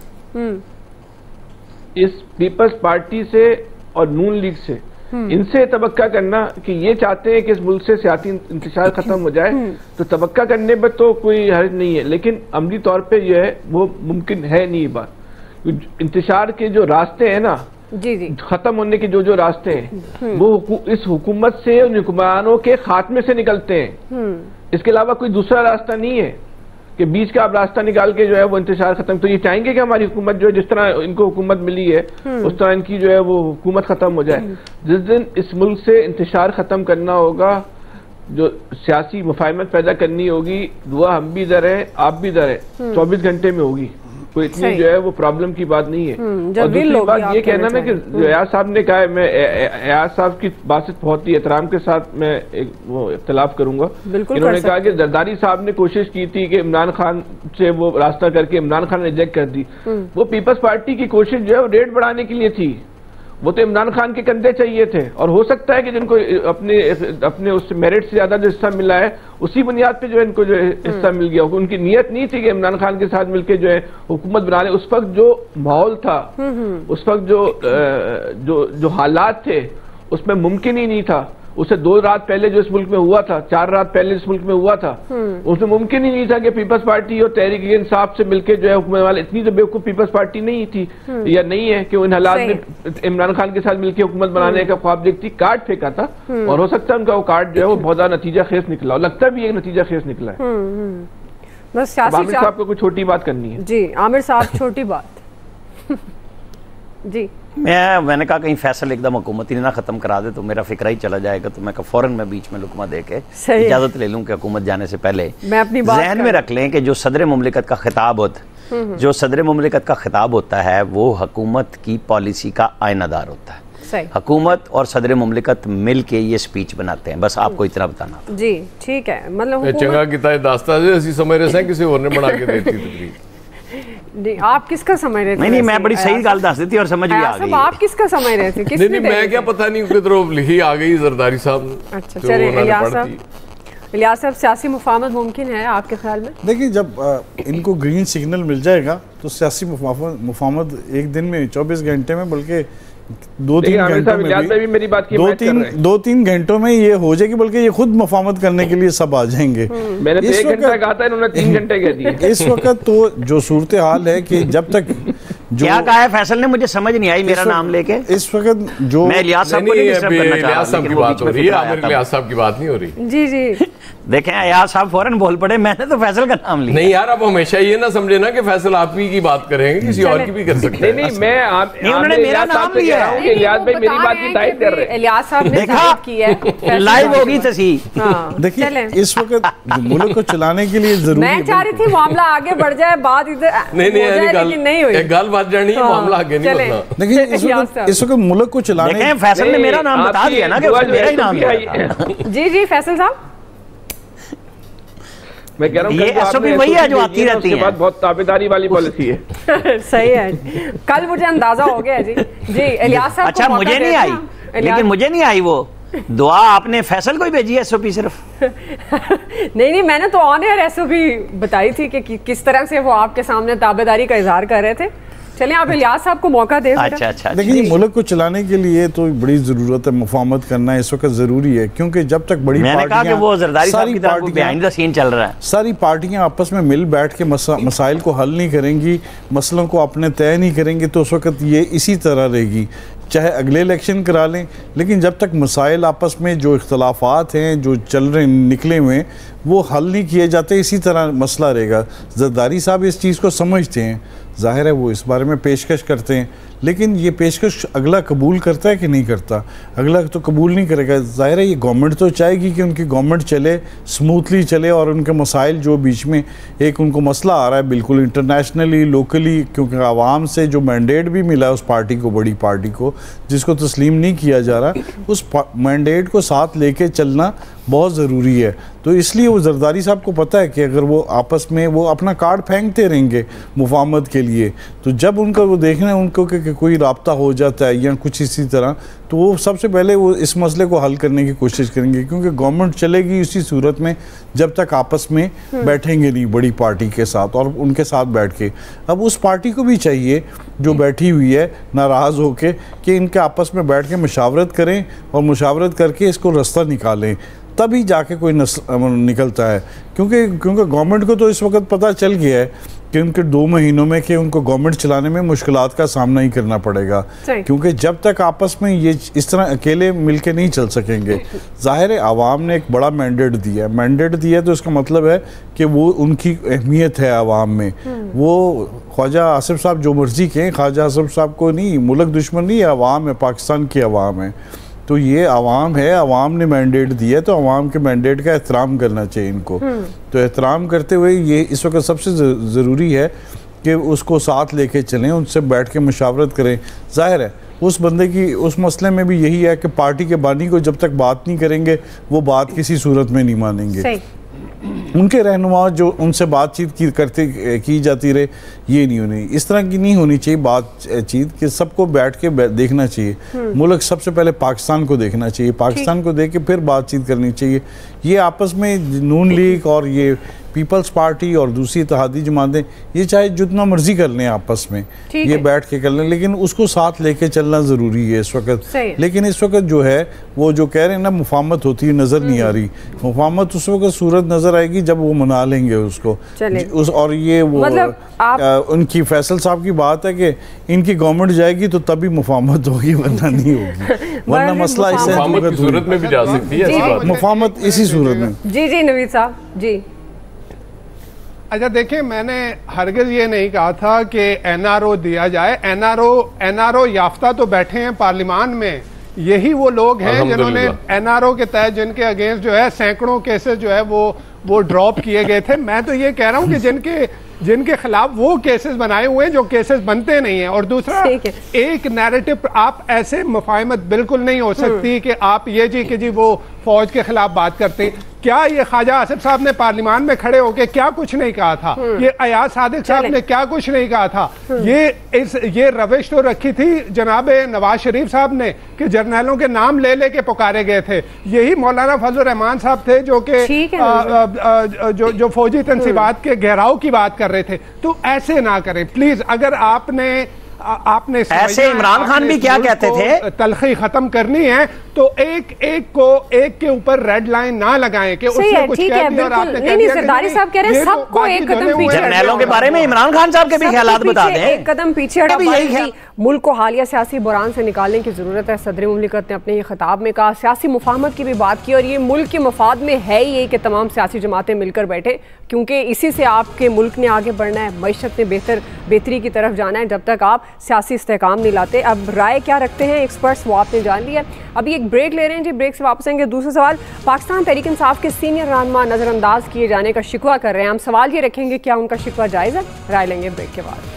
इस पीपल्स पार्टी से और नून लीग से इनसे तवक्का करना कि ये चाहते हैं कि इस मुल्क से सियासी इंतशार खत्म हो जाए, तो तवक्का करने में तो कोई हर्ज नहीं है, लेकिन अमली तौर पे जो है वो मुमकिन है नहीं। ये बात, इंतशार के जो रास्ते हैं ना, जी खत्म होने के जो रास्ते हैं वो इस हुकूमत से, उन हुक्मरानों के खात्मे से निकलते हैं। इसके अलावा कोई दूसरा रास्ता नहीं है कि बीच का आप रास्ता निकाल के जो है वो इंतशार खत्म। तो ये चाहेंगे कि हमारी हुकूमत जो है, जिस तरह इनको हुकूमत मिली है उस तरह इनकी जो है वो हुकूमत खत्म हो जाए। जिस दिन इस मुल्क से इंतशार खत्म करना होगा, जो सियासी मुफाहमत पैदा करनी होगी, दुआ हम भी इधर है, आप भी इधर है, 24 घंटे में होगी। कोई इतनी जो है वो प्रॉब्लम की बात नहीं है। और दूसरी बात ये कहना ना कि एयाज साहब ने कहा है, मैं एयाज साहब की बात से बहुत ही एहतराम के साथ मैं वो इख्तिलाफ करूंगा। इन्होंने कहा कि जरदारी साहब ने कोशिश की थी कि इमरान खान से वो रास्ता करके इमरान खान ने रिजेक्ट कर दी। वो पीपल्स पार्टी की कोशिश जो है वो रेट बढ़ाने के लिए थी, वो तो इमरान खान के कंधे चाहिए थे। और हो सकता है कि जिनको अपने उस मेरिट से ज्यादा जो हिस्सा मिला है उसी बुनियाद पे जो है इनको जो हिस्सा मिल गया। उनकी नीयत नहीं थी कि इमरान खान के साथ मिलकर जो है हुकूमत बना ले। उस वक्त जो माहौल था, उस वक्त जो हालात थे, उसमें मुमकिन ही नहीं था। उससे 2 रात पहले जो इस मुल्क में हुआ था, 4 रात पहले इस मुल्क में हुआ था, उसमें मुमकिन ही नहीं था कि पीपल्स पार्टी और तहरीक इंसाफ से मिलकर जो है हुकूमत वाले, इतनी तो बेवकूफ पीपल्स पार्टी नहीं थी या नहीं है कि उन हालात में इमरान खान के साथ मिलकर हुकूमत बनाने का ख्वाब देखती। कार्ड फेंका था और हो सकता है उनका वो कार्ड जो है वो बहुत ज्यादा नतीजा खेस निकला, और लगता भी एक नतीजा खेस निकला है। बस आमिर साहब को कोई छोटी बात करनी है। जी आमिर साहब, छोटी बात। जी मैंने कहा कहीं फैसल एकदम हुकूमत ही ना खत्म करा दे तो मेरा फिक्र ही चला जाएगा, तो मैं फौरन में बीच में लुकमा दे के इजाजत ले लूं कि हुकूमत जाने से पहले मैं अपनी बात ज़हन में रख लें कि जो सदर मुमलिकत का खिताब होता है वो हुकूमत की पॉलिसी का आयनादार होता है। हुकूमत और सदर मुमलिकत मिल के ये स्पीच बनाते हैं। बस आपको इतना बताना। जी ठीक है, मतलब चंगा किता दास्ता से ऐसी समझ रहे हैं किसी और ने बना के देती तकरीर। नहीं, आप किसका समझ रहे थे? नहीं मैं बड़ी सही गल दस दी थी और समझ भी आ गई। आप किसका समझ रहे थे? नहीं मैं क्या पता नहीं किधरों लिखी आ गई जरदारी साहब। अच्छा चलिए इलियास साहब, सियासी मुफाहमत मुमकिन है आपके ख्याल में? देखिए, जब इनको ग्रीन सिग्नल मिल जाएगा तो सियासी मुफाहमत एक दिन में 24 घंटे में, बल्कि 2-3 घंटों में, 2-3 घंटों में ये हो जाएगी, बल्कि ये खुद मुफाहमत करने के लिए सब आ जाएंगे। मैंने 1 घंटा कहा था, इन्होंने 3 घंटे कह दिए। इस वक्त तो जो सूरत हाल है कि जब तक क्या कहा है फैसल ने, मुझे समझ नहीं आई मेरा नाम लेके। इस वक्त जो मैं इलियास साहब को नहीं डिस्टर्ब करना चाह रहा, इलियास साहब की बात हो रही है, आमिर इलियास साहब की बात नहीं हो रही। जी देखें इलियास साहब फौरन बोल पड़े, मैंने तो फैसल का नाम लिया। नहीं यार, आप हमेशा ये ना समझे ना कि फैसल आप ही की बात करेंगे, किसी और की भी कर सकते हैं। नहीं मैं उन्होंने मेरा नाम लिया है। इलियास भाई मेरी बात की तारीफ कर रहे हैं। इलियास साहब ने तारीफ की है, लाइव होगी तसी। देखिए इस वक्त मुल्क को चलाने के लिए जरूरी, मैं चाह रही थी मामला आगे बढ़ जाए, बात इधर नहीं हुई। एक गल बात जानी है, मामला आगे नहीं बढ़ना। देखिए इस वक्त मुल्क को चलाने, फैसल ने मेरा नाम बता दिया ना कि उसने मेरा ही नाम लिया। जी फैसल साहब, मैं कह रहा हूँ ये एसओपी वही है जो आती रहती है। बहुत ताबेदारी वाली पॉलिसी है। सही है, कल मुझे अंदाजा हो गया जी। इलियास साहब, अच्छा मुझे नहीं आई, लेकिन मुझे नहीं आई वो दुआ आपने फैसल को ही भेजी है एसओपी सिर्फ? नहीं, मैंने तो ऑन एयर एसओपी बताई थी कि किस तरह से वो आपके सामने ताबेदारी का इजहार कर रहे थे। चलिए आप इलियास साहब को मौका दें। अच्छा। देखिए, मुल्क को चलाने के लिए तो बड़ी जरूरत है, मुफाहमत करना इस वक्त जरूरी है, क्योंकि जब तक बड़ी पार्टियां, वो जरदारी साहब की तरफ बिहाइंड द सीन चल रहा है, सारी पार्टियां आपस में मिल बैठ के मसाइल को हल नहीं करेंगी, मसलों को अपने तय नहीं करेंगी, तो उस वक्त ये इसी तरह रहेगी। चाहे अगले इलेक्शन करा लें, लेकिन जब तक मसाइल आपस में जो इख्तलाफात हैं जो चल रहे निकले हुए वो हल नहीं किए जाते, इसी तरह मसला रहेगा। जरदारी साहब इस चीज़ को समझते हैं, जाहिर है वो इस बारे में पेशकश करते हैं, लेकिन ये पेशकश अगला कबूल करता है कि नहीं करता? अगला तो कबूल नहीं करेगा। जाहिर है ये गवर्नमेंट तो चाहेगी कि उनकी गवर्नमेंट चले, स्मूथली चले, और उनके मसाइल जो बीच में एक उनको मसला आ रहा है बिल्कुल इंटरनेशनली, लोकली, क्योंकि आवाम से जो मैंडेट भी मिला है उस पार्टी को, बड़ी पार्टी को, जिसको तस्लीम नहीं किया जा रहा, उस मैंडेट को साथ लेके चलना बहुत ज़रूरी है। तो इसलिए वो जरदारी साहब को पता है कि अगर वो आपस में वो अपना कार्ड फेंकते रहेंगे मुफाहमत के लिए, तो जब उनका वो देखना है उनको कि कोई राब्ता हो जाता है या कुछ इसी तरह, तो वो सबसे पहले वो इस मसले को हल करने की कोशिश करेंगे, क्योंकि गवर्नमेंट चलेगी उसी सूरत में जब तक आपस में बैठेंगे नहीं बड़ी पार्टी के साथ और उनके साथ बैठ के। अब उस पार्टी को भी चाहिए जो बैठी हुई है नाराज़ होके कि इनके आपस में बैठ के मुशावरत करें और मुशावरत करके इसको रास्ता निकालें, तभी जाके कोई निकलता है। क्योंकि गवर्नमेंट को तो इस वक्त पता चल गया है कि उनके 2 महीनों में कि उनको गवर्नमेंट चलाने में मुश्किलात का सामना ही करना पड़ेगा, क्योंकि जब तक आपस में ये इस तरह अकेले मिलके नहीं चल सकेंगे। जाहिर है आवाम ने एक बड़ा मैंडेट दिया तो इसका मतलब है कि वो उनकी अहमियत है आवाम में। वो ख्वाजा आसिफ साहब जो मर्जी कहें, ख्वाजा आसिफ साहब को नहीं, मुल्क दुश्मन नहीं है, आवाम है, पाकिस्तान की आवाम है। तो ये आवाम है, आवाम ने मैंडेट दिया, तो आवाम के मैंडेट का एहतराम करना चाहिए इनको। तो एहतराम करते हुए ये इस वक्त सबसे ज़रूरी है कि उसको साथ लेके चलें, उनसे बैठ के मुशावरत करें। जाहिर है उस बंदे की उस मसले में भी यही है कि पार्टी के बानी को जब तक बात नहीं करेंगे वो बात किसी सूरत में नहीं मानेंगे। उनके रहनुमा जो उनसे बातचीत की जाती रहे, ये नहीं होनी, इस तरह की नहीं होनी चाहिए बातचीत कि सबको बैठ के देखना चाहिए। मुल्क सबसे पहले पाकिस्तान को देखना चाहिए, पाकिस्तान को देख के फिर बातचीत करनी चाहिए। ये आपस में नून लीग और ये पीपल्स पार्टी और दूसरी इत्तेहादी जमातें ये चाहे जितना मर्जी कर लें आपस में, ये बैठ के कर लें, लेकिन उसको साथ लेके चलना ज़रूरी है इस वक्त। लेकिन इस वक्त जो है वो जो कह रहे हैं ना मुफाहमत होती है, नज़र नहीं आ रही। मुफाहमत उस वक्त सूरत नज़र आएगी जब वो मना लेंगे उसको और ये वो मतलब उनकी फैसल साहब की बात है कि इनकी गवर्नमेंट जाएगी तो तभी मुफाहमत होगी, वरना नहीं होगी। वरना मसला इस सूरत में भी जा सकती है मुफाहमत इसी सूरत में। जी नवीद साहब जी। अच्छा देखिए, मैंने हरगिज़ ये नहीं कहा था कि एनआरओ दिया जाए। एनआरओ याफ्ता तो बैठे हैं पार्लियामान में, यही वो लोग हैं जिन्होंने एनआरओ के तहत जिनके अगेंस्ट जो है सैकड़ों केसेस जो है वो ड्रॉप किए गए थे। मैं तो ये कह रहा हूँ कि जिनके खिलाफ वो केसेस बनाए हुए हैं जो केसेस बनते नहीं हैं। और दूसरा, एक नैरेटिव, आप ऐसे मुफाहमत बिल्कुल नहीं हो सकती कि आप ये कि जी वो फौज के खिलाफ बात करते हैं। क्या ये ख्वाजा आसिफ साहब ने पार्लियामान में खड़े होकर क्या कुछ नहीं कहा था? ये अयाज सादिक साहब ने क्या कुछ नहीं कहा था? ये रविश तो रखी थी जनाब नवाज शरीफ साहब ने कि जर्नलों के नाम ले लेके पुकारे गए थे। यही मौलाना फजल रहमान साहब थे जो कि जो फौजी तंसीबात के घेराव की बात कर रहे थे। तो ऐसे ना करें प्लीज। अगर आपने ऐसे इमरान खान भी क्या कहते थे, तलखी खत्म करनी है तो एक के ऊपर रेड लाइन ना लगाएं कि उसने कुछ कह दिया और आपने कह दिया। जरदारी साहब कह रहे हैं सबको एक कदम पीछे। जर्नलों के बारे में इमरान खान साहब के भी ख्यालात बता दें, एक कदम पीछे। मुल्क को हालिया सियासी बुरान से निकालने की जरूरत है। सदर मुमलिकत ने अपने ये खिताब में कहा, सियासी मुफाहमत की भी बात की, और ये मुल्क के मफाद में है ही कि तमाम सियासी जमातें मिलकर बैठे, क्योंकि इसी से आपके मुल्क ने आगे बढ़ना है, मईशत ने बेहतरी की तरफ जाना है। जब तक आप सियासी इस्तेहकाम नहीं लाते। अब राय क्या रखते हैं एक्सपर्ट्स वो आपने जान लिया। अभी एक ब्रेक ले रहे हैं जी, ब्रेक से वापस आएंगे। दूसरा सवाल, पाकिस्तान तहरीक इंसाफ के सीनियर रहनुमा नज़रअंदाज किए जाने का शिकवा कर रहे हैं। हम सवाल ये रखेंगे क्या उनका शिकवा जायज़ है? राय लेंगे ब्रेक के बाद।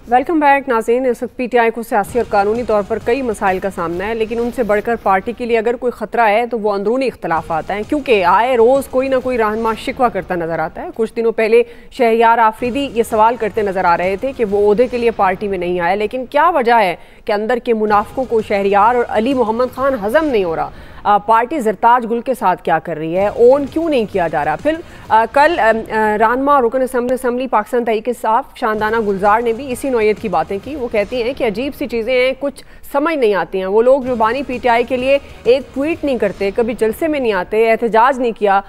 वेलकम बैक नाज़रीन। इस वक्त पीटीआई को सियासी और कानूनी तौर पर कई मसाइल का सामना है, लेकिन उनसे बढ़कर पार्टी के लिए अगर कोई ख़तरा है तो वो अंदरूनी इख्तलाफात हैं, क्योंकि आए रोज़ कोई ना कोई रहनुमा शिकवा करता नज़र आता है। कुछ दिनों पहले शहरियार आफरीदी ये सवाल करते नज़र आ रहे थे कि वो ओहदे के लिए पार्टी में नहीं आए, लेकिन क्या वजह है कि अंदर के मुनाफिकों को शहरियार और अली मोहम्मद खान हजम नहीं हो रहा? पार्टी ज़रताज गुल के साथ क्या कर रही है? ओन क्यों नहीं किया जा रहा? फिर कल रहनुमा रुकन असम्बली पाकिस्तान तहरीक इंसाफ शानदाना गुलजार ने भी इसी नौयत की बातें की। वो कहती हैं कि अजीब सी चीज़ें हैं, कुछ समझ नहीं आती हैं। वो लोग जो बानी पीटीआई के लिए एक ट्वीट नहीं करते, कभी जलसे में नहीं आते, एहतजाज नहीं किया,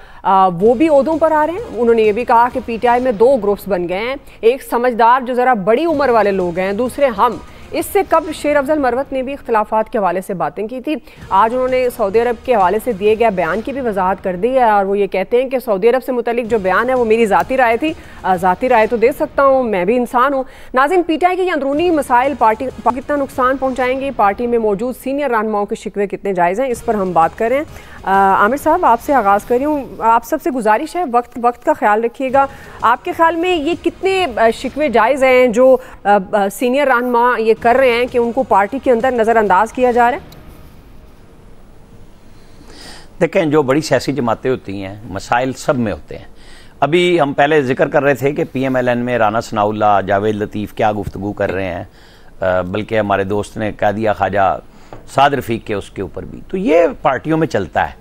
वो भी ओहदों पर आ रहे हैं। उन्होंने ये भी कहा कि पीटीआई में 2 ग्रुप्स बन गए हैं, एक समझदार जो ज़रा बड़ी उम्र वाले लोग हैं, दूसरे हम। इससे कब शेर अफजल मरवत ने भी इख्तलाफात के हवाले से बातें की थी। आज उन्होंने सऊदी अरब के हवाले से दिए गए बयान की भी वजाहत कर दी है, और वो ये कहते हैं कि सऊदी अरब से मुतलिक जो बयान है वो मेरी ज़ाती राय थी, ज़ाती राय तो दे सकता हूँ, मैं भी इंसान हूँ। नाज़रीन, पीटीआई के ये अंदरूनी मसाइल पार्टी को कितना नुकसान पहुँचाएंगे, पार्टी में मौजूद सीनियर रहनुमाओं के शिकवे कितने जायज़ हैं, इस पर हम बात करें। आमिर साहब, आपसे आगाज़ कर रही हूँ। आप सबसे गुजारिश है, वक्त का ख्याल रखिएगा। आपके ख्याल में ये कितने शिकवे जायज़ हैं जो सीनियर रहनुमा ये कर रहे हैं कि उनको पार्टी के अंदर नज़रअंदाज किया जा रहा है? देखें, जो बड़ी सियासी जमातें होती हैं, मसाइल सब में होते हैं। अभी हम पहले जिक्र कर रहे थे कि PMLN में राना सनाउल्लाह, जावेद लतीफ़ क्या गुफ्तगू कर रहे हैं, बल्कि हमारे दोस्त ने कह दिया ख्वाजा साद रफ़ीक के उसके ऊपर भी। तो ये पार्टियों में चलता है,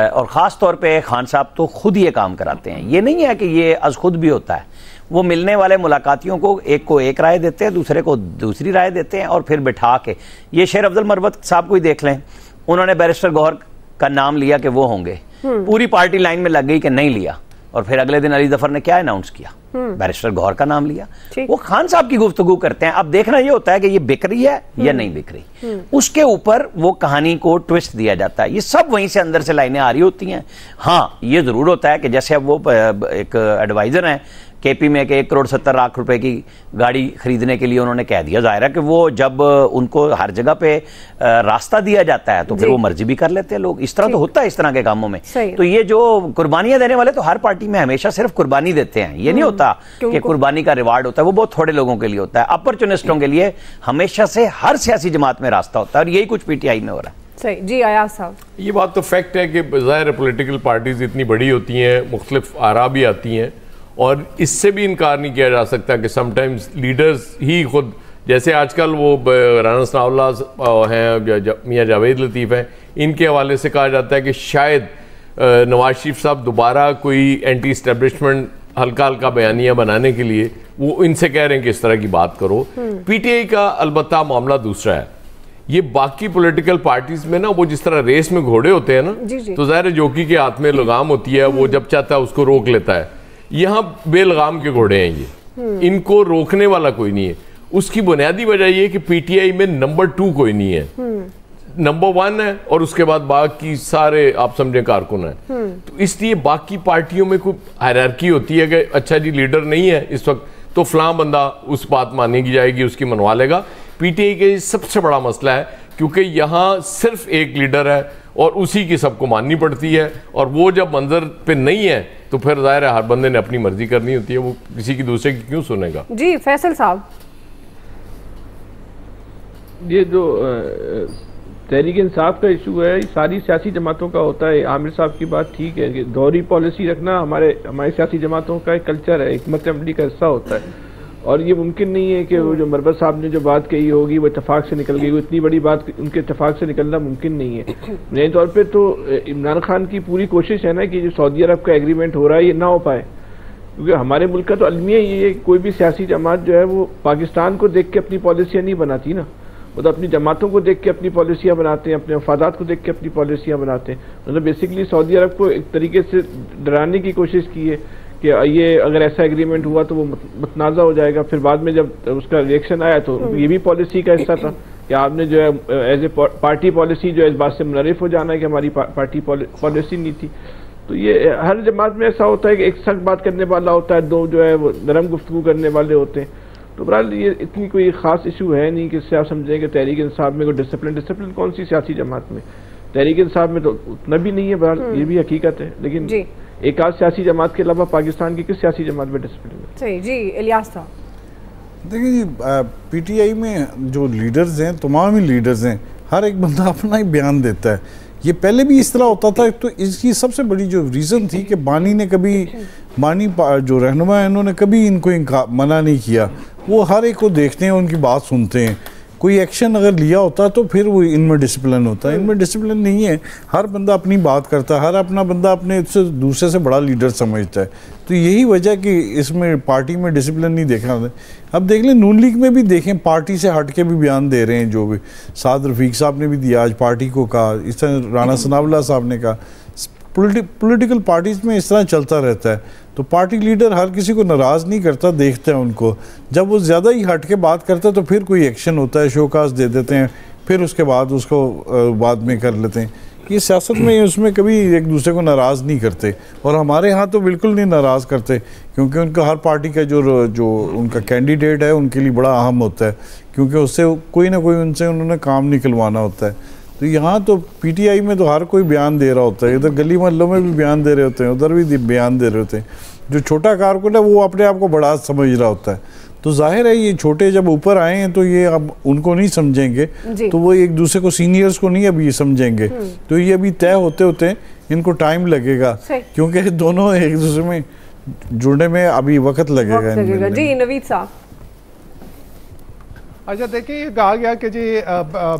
और ख़ास तौर पे खान साहब तो खुद ये काम कराते हैं। ये नहीं है कि ये अज खुद भी होता है। वो मिलने वाले मुलाकातियों को एक राय देते हैं, दूसरे को दूसरी राय देते हैं, और फिर बिठा के ये शेर अफजल मरवत साहब को ही देख लें। उन्होंने बैरिस्टर गौहर का नाम लिया कि वो होंगे, पूरी पार्टी लाइन में लग गई कि नहीं लिया, और फिर अगले दिन अली जफर ने क्या अनाउंस किया, बैरिस्टर गौहर का नाम लिया। वो खान साहब की गुफ्तगू करते हैं। अब देखना ये होता है कि ये बिक रही है या नहीं बिक रही, उसके ऊपर वो कहानी को ट्विस्ट दिया जाता है। ये सब वहीं से अंदर से लाइनें आ रही होती हैं। हाँ, ये जरूर होता है कि जैसे अब वो एक एडवाइजर हैं KP में कि 1,70,00,000 रुपए की गाड़ी खरीदने के लिए उन्होंने कह दिया। जाहिर है कि वो जब उनको हर जगह पे रास्ता दिया जाता है तो फिर वो मर्जी भी कर लेते हैं लोग। इस तरह तो होता है इस तरह के कामों में। तो ये जो कुर्बानियां देने वाले तो हर पार्टी में हमेशा सिर्फ कुर्बानी देते हैं, ये नहीं होता कि कुर्बानी का रिवार्ड होता है। वो बहुत थोड़े लोगों के लिए होता है, अपॉर्चुनिस्टों के लिए हमेशा से हर सियासी जमात में रास्ता होता है, और यही कुछ PTI में हो रहा है। सही जी, अयाज साहब, ये बात तो फैक्ट है कि ज़ाहिर पॉलिटिकल पार्टीज इतनी बड़ी होती हैं, मुख्तलिफ आरा भी आती हैं, और इससे भी इनकार नहीं किया जा सकता कि समटाइम्स लीडर्स ही खुद, जैसे आजकल वो राना सनाउल्लाह हैं, मियाँ जावेद लतीफ़ हैं, इनके हवाले से कहा जाता है कि शायद नवाज शरीफ साहब दोबारा कोई एंटी इस्टेब्लिशमेंट हल्का हल्का बयानियाँ बनाने के लिए वो इनसे कह रहे हैं कि इस तरह की बात करो। PTI का अलबत्ता मामला दूसरा है। ये बाकी पॉलिटिकल पार्टीज में ना, वो जिस तरह रेस में घोड़े होते हैं ना, तो ज़ाहिर जोकी के हाथ में लगाम होती है, वो जब चाहता है उसको रोक लेता है। यहाँ बेलगाम के घोड़े हैं ये, इनको रोकने वाला कोई नहीं है। उसकी बुनियादी वजह ये कि PTI में नंबर 2 कोई नहीं है, नंबर 1 है, और उसके बाद बाकी सारे आप समझे कारकुन हैं। तो इसलिए बाकी पार्टियों में कोई हायरार्की होती है कि अच्छा जी लीडर नहीं है इस वक्त, तो फलां बंदा उस बात मानी जाएगी, उसकी मनवा लेगा। PTI के सबसे बड़ा मसला है क्योंकि यहाँ सिर्फ एक लीडर है और उसी की सबको माननी पड़ती है, और वो जब मंजर पे नहीं है तो फिर जाहिर है हर बंदे ने अपनी मर्जी करनी होती है, वो किसी की दूसरे की क्यों सुनेगा। जी फैसल साहब, ये जो तहरीक इंसाफ का इशू है, सारी सियासी जमातों का होता है। आमिर साहब की बात ठीक है कि दोहरी पॉलिसी रखना हमारे सियासी जमातों का एक कल्चर है, हिकमत अमली का हिस्सा होता है, और ये मुमकिन नहीं है कि वो जो मरवत साहब ने जो बात कही होगी वो इत्तेफाक से निकल गई। वो इतनी बड़ी बात उनके इत्तेफाक से निकलना मुमकिन नहीं है। नए तौर पे तो इमरान खान की पूरी कोशिश है ना कि जो सऊदी अरब का एग्रीमेंट हो रहा है ये ना हो पाए, क्योंकि हमारे मुल्क का तो अलमिया ये है, कोई भी सियासी जमात जो है वो पाकिस्तान को देख के अपनी पॉलिसियाँ नहीं बनाती ना, वो तो अपनी जमातों को देख के अपनी पॉलिसियाँ बनाते हैं, अपने मफादात को देख के अपनी पॉलिसियाँ बनाते हैं। मतलब बेसिकली सऊदी अरब को एक तरीके से डराने की कोशिश की है कि ये अगर ऐसा एग्रीमेंट हुआ तो वो मतनाज़ा हो जाएगा। फिर बाद में जब उसका रिएक्शन आया तो ये भी पॉलिसी का हिस्सा था कि आपने जो है एज ए पार्टी पॉलिसी जो है इस बात से मुनरिफ हो जाना है कि हमारी पार्टी पॉलिसी नहीं थी। तो ये हर जमात में ऐसा होता है कि एक सख्त बात करने वाला होता है, दो जो है वो नरम गुफ्तगू करने वाले होते हैं। तो बहरहाल ये इतनी कोई ख़ास इशू है नहीं कि इससे आप समझें कि तहरीक इंसाफ में कोई डिसिप्लिन कौन सी सियासी जमात में, तहरीक इंसाफ में तो उतना भी नहीं है। बहरहाल ये भी हकीकत है, लेकिन एक आध सियासी जमात के अलावा पाकिस्तान की किस सियासी जमात में डिसिप्लिन है? सही जी, इलियास साहब। देखिए जी, पीटीआई में जो लीडर्स हैं, तमाम ही लीडर्स हैं, हर एक बंदा अपना ही बयान देता है। ये पहले भी इस तरह होता था। तो इसकी सबसे बड़ी जो रीज़न थी कि बानी जो रहनुमा है, उन्होंने कभी इनको मना नहीं किया। वो हर एक को देखते हैं, उनकी बात सुनते हैं। कोई एक्शन अगर लिया होता तो फिर वो इनमें डिसिप्लिन होता है। इनमें डिसिप्लिन नहीं है, हर बंदा अपनी बात करता है, हर अपना बंदा अपने से दूसरे से बड़ा लीडर समझता है। तो यही वजह कि इसमें पार्टी में डिसिप्लिन नहीं देखा। अब देख लें, नून लीग में भी देखें, पार्टी से हट के भी बयान दे रहे हैं। जो भी साद रफीक साहब ने भी दिया, आज पार्टी को कहा, इस तरह राना सनाउल्लाह साहब ने कहा। पॉलिटिकल पार्टीज में इस तरह चलता रहता है। तो पार्टी लीडर हर किसी को नाराज़ नहीं करता, देखते हैं उनको। जब वो ज़्यादा ही हट के बात करता है तो फिर कोई एक्शन होता है, शोकाज दे देते हैं, फिर उसके बाद उसको बाद में कर लेते हैं। ये सियासत में उसमें कभी एक दूसरे को नाराज़ नहीं करते। और हमारे यहाँ तो बिल्कुल नहीं नाराज़ करते, क्योंकि उनका हर पार्टी का जो उनका कैंडिडेट है उनके लिए बड़ा अहम होता है, क्योंकि उससे कोई ना कोई उनसे उन्होंने काम निकलवाना होता है। तो यहाँ तो पीटीआई में तो हर कोई बयान दे रहा होता है। इधर गली मोहल्लों में भी बयान दे रहे होते हैं, उधर भी बयान दे रहे होते हैं। जो छोटा कारकुन है वो अपने आप को बड़ा समझ रहा होता है। तो जाहिर है ये छोटे जब ऊपर आए हैं तो ये अब उनको नहीं समझेंगे, तो वो एक दूसरे को, सीनियर्स को नहीं अभी समझेंगे। तो ये अभी तय होते होते इनको टाइम लगेगा, क्योंकि दोनों एक दूसरे में जुड़ने में अभी वक्त लगेगा। जी नवीद साहब। अच्छा देखिए, ये कहा गया कि जी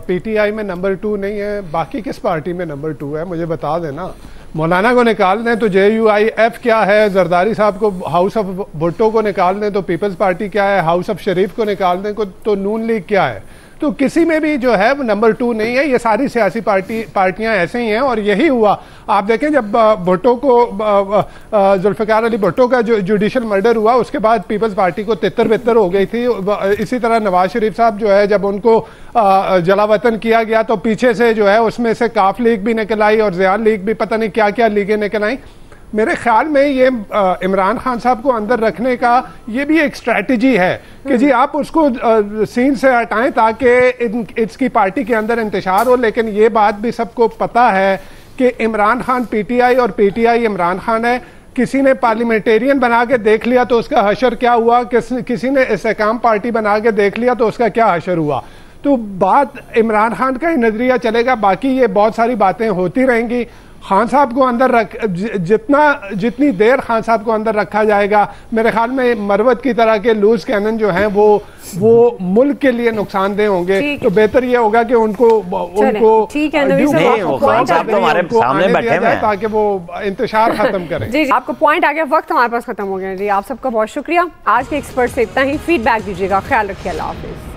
पीटीआई में नंबर 2 नहीं है, बाकी किस पार्टी में नंबर 2 है मुझे बता देना। मौलाना को निकाल दें तो JUIF क्या है, जरदारी साहब को, हाउस ऑफ भुट्टो को निकाल दें तो पीपल्स पार्टी क्या है, हाउस ऑफ शरीफ को निकाल दें तो नून लीग क्या है। तो किसी में भी जो है वो नंबर 2 नहीं है। ये सारी सियासी पार्टियां ऐसे ही हैं। और यही हुआ, आप देखें जब भुट्टो को, जुल्फ़िकार अली भुट्टो का जो जुडिशल मर्डर हुआ, उसके बाद पीपल्स पार्टी को तितर बितर हो गई थी। इसी तरह नवाज शरीफ साहब जो है, जब उनको जलावतन किया गया तो पीछे से जो है उसमें से काफ लीग भी निकल आई और ज़ियान लीग भी, पता नहीं क्या क्या लीगें निकल आई। मेरे ख्याल में ये इमरान खान साहब को अंदर रखने का ये भी एक स्ट्रैटेजी है कि जी आप उसको सीन से हटाएं ताकि इसकी पार्टी के अंदर इंतशार हो। लेकिन ये बात भी सबको पता है कि इमरान खान पीटीआई और पीटीआई इमरान खान है। किसी ने पार्लियामेंटेरियन बना के देख लिया तो उसका हशर क्या हुआ, किसी ने इस्तेकाम पार्टी बना के देख लिया तो उसका क्या हशर हुआ। तो बात इमरान खान का ही नजरिया चलेगा, बाकी ये बहुत सारी बातें होती रहेंगी। खान साहब को अंदर जितनी देर खान साहब को अंदर रखा जाएगा, मेरे ख्याल में मरवत की तरह के लूज कैनन जो हैं वो मुल्क के लिए नुकसानदेह होंगे। तो बेहतर ये होगा कि उनको ठीक है ताकि वो इंतशार खत्म करें। जी आपका पॉइंट आ गया, वक्त हमारे पास खत्म हो गया। जी आप सबका बहुत शुक्रिया। आज के एक्सपर्ट से इतना ही, फीडबैक दीजिएगा। ख्याल रखिए, अल्लाह हाफिज।